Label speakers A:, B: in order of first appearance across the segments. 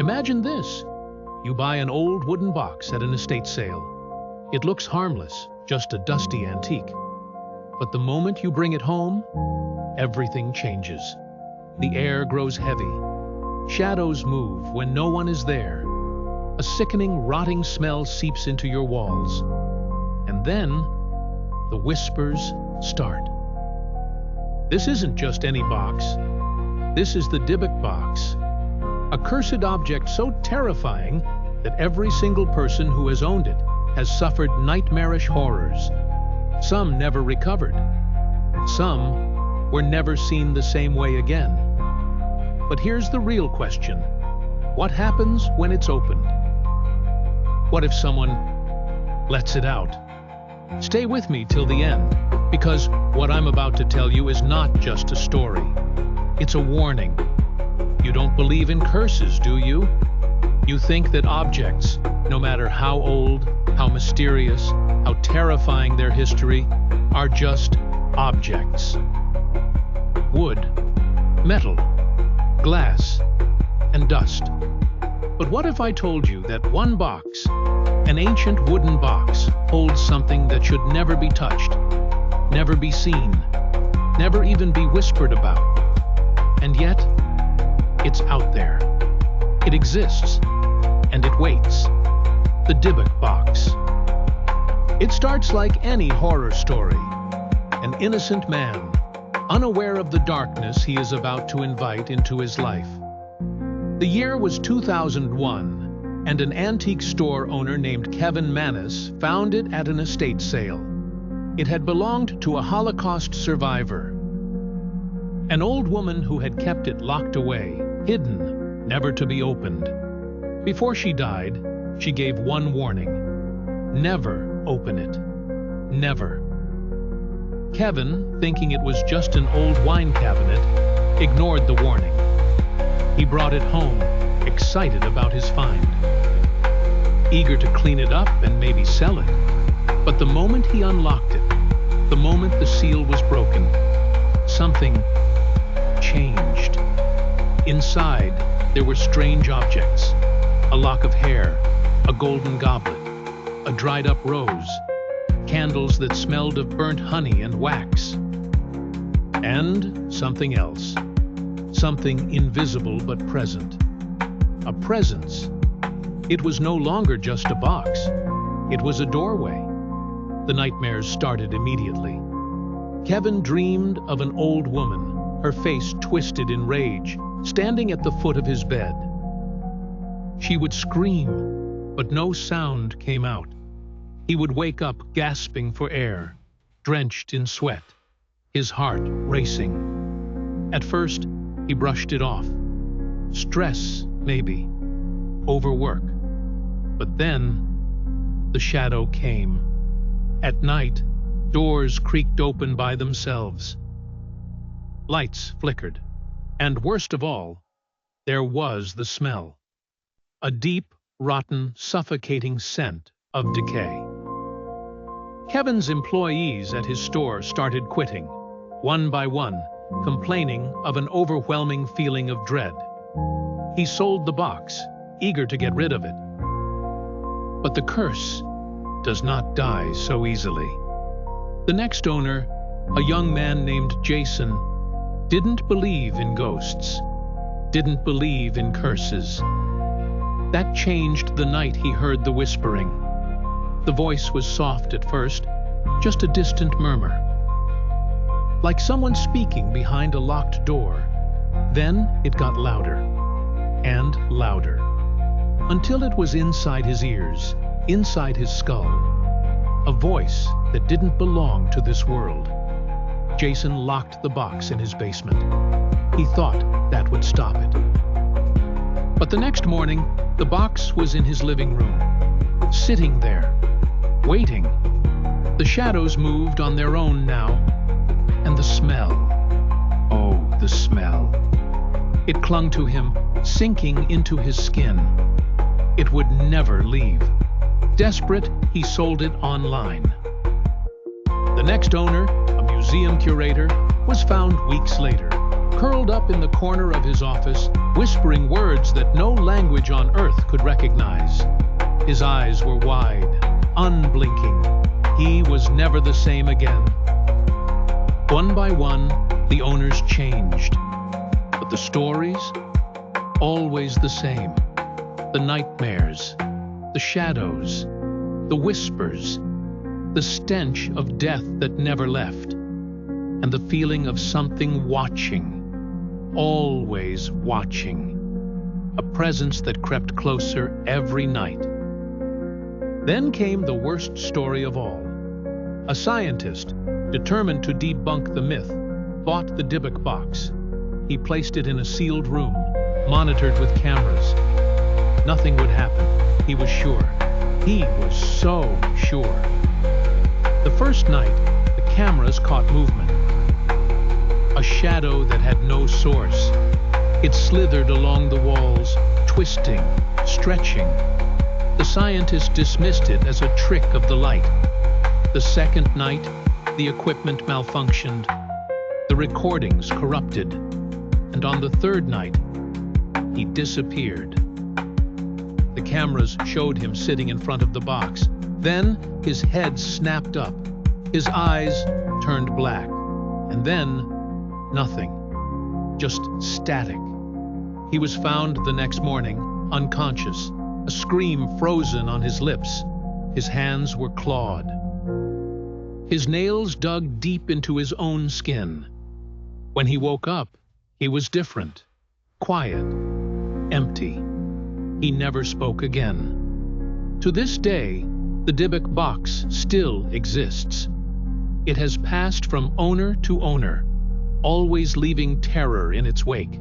A: Imagine this. You buy an old wooden box at an estate sale. It looks harmless, just a dusty antique. But the moment you bring it home, everything changes. The air grows heavy. Shadows move when no one is there. A sickening, rotting smell seeps into your walls. And then, the whispers start. This isn't just any box. This is the Dybbuk Box. A cursed object so terrifying that every single person who has owned it has suffered nightmarish horrors. Some never recovered. Some were never seen the same way again. But here's the real question. What happens when it's opened? What if someone lets it out? Stay with me till the end, because what I'm about to tell you is not just a story. It's a warning. You don't believe in curses, do you? You think that objects, no matter how old, how mysterious, how terrifying their history, are just objects. Wood, metal, glass, and dust. But what if I told you that one box, an ancient wooden box, holds something that should never be touched, never be seen, never even be whispered about? And yet, it's out there. It exists, and it waits. The Dybbuk Box. It starts like any horror story. An innocent man, unaware of the darkness he is about to invite into his life. The year was 2001, and an antique store owner named Kevin Manis found it at an estate sale. It had belonged to a Holocaust survivor. An old woman who had kept it locked away, hidden, never to be opened. Before she died, she gave one warning. Never open it. Never. Kevin, thinking it was just an old wine cabinet, ignored the warning. He brought it home, excited about his find. Eager to clean it up and maybe sell it. But the moment he unlocked it, the moment the seal was broken, something changed. Inside, there were strange objects. A lock of hair, a golden goblet, a dried-up rose, candles that smelled of burnt honey and wax. And something else. Something invisible but present. A presence. It was no longer just a box. It was a doorway. The nightmares started immediately. Kevin dreamed of an old woman, her face twisted in rage, standing at the foot of his bed. She would scream, but no sound came out. He would wake up gasping for air, drenched in sweat, his heart racing. At first, he brushed it off. Stress, maybe. Overwork. But then, the shadow came. At night, doors creaked open by themselves. Lights flickered. And worst of all, there was the smell. A deep, rotten, suffocating scent of decay. Kevin's employees at his store started quitting, one by one, complaining of an overwhelming feeling of dread. He sold the box, eager to get rid of it. But the curse does not die so easily. The next owner, a young man named Jason, didn't believe in ghosts, didn't believe in curses. That changed the night he heard the whispering. The voice was soft at first, just a distant murmur. Like someone speaking behind a locked door. Then it got louder and louder, until it was inside his ears, inside his skull. A voice that didn't belong to this world. Jason locked the box in his basement. He thought that would stop it. But the next morning, the box was in his living room, sitting there, waiting. The shadows moved on their own now, and the smell. Oh, the smell. It clung to him, sinking into his skin. It would never leave. Desperate, he sold it online. The next owner, a museum curator, was found weeks later, curled up in the corner of his office, whispering words that no language on earth could recognize. His eyes were wide, unblinking. He was never the same again. One by one, the owners changed. But the stories? Always the same. The nightmares, the shadows, the whispers, the stench of death that never left, and the feeling of something watching, always watching, a presence that crept closer every night. Then came the worst story of all. A scientist, determined to debunk the myth, bought the Dybbuk Box. He placed it in a sealed room, monitored with cameras. Nothing would happen, he was sure. He was so sure. The first night, the cameras caught movement. A shadow that had no source. It slithered along the walls, twisting, stretching. The scientist dismissed it as a trick of the light. The second night, the equipment malfunctioned. The recordings corrupted. And on the third night, he disappeared. The cameras showed him sitting in front of the box. Then his head snapped up. His eyes turned black. And then, nothing. Just static. He was found the next morning, unconscious, a scream frozen on his lips. His hands were clawed. His nails dug deep into his own skin. When he woke up, he was different, quiet, empty. He never spoke again. To this day, the Dybbuk Box still exists. It has passed from owner to owner, always leaving terror in its wake.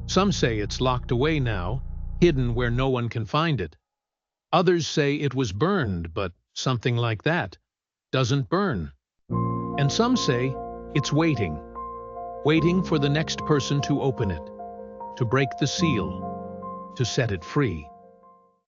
A: Some say it's locked away now, hidden where no one can find it. Others say it was burned, but something like that doesn't burn. And some say it's waiting for the next person to open it, to break the seal, to set it free.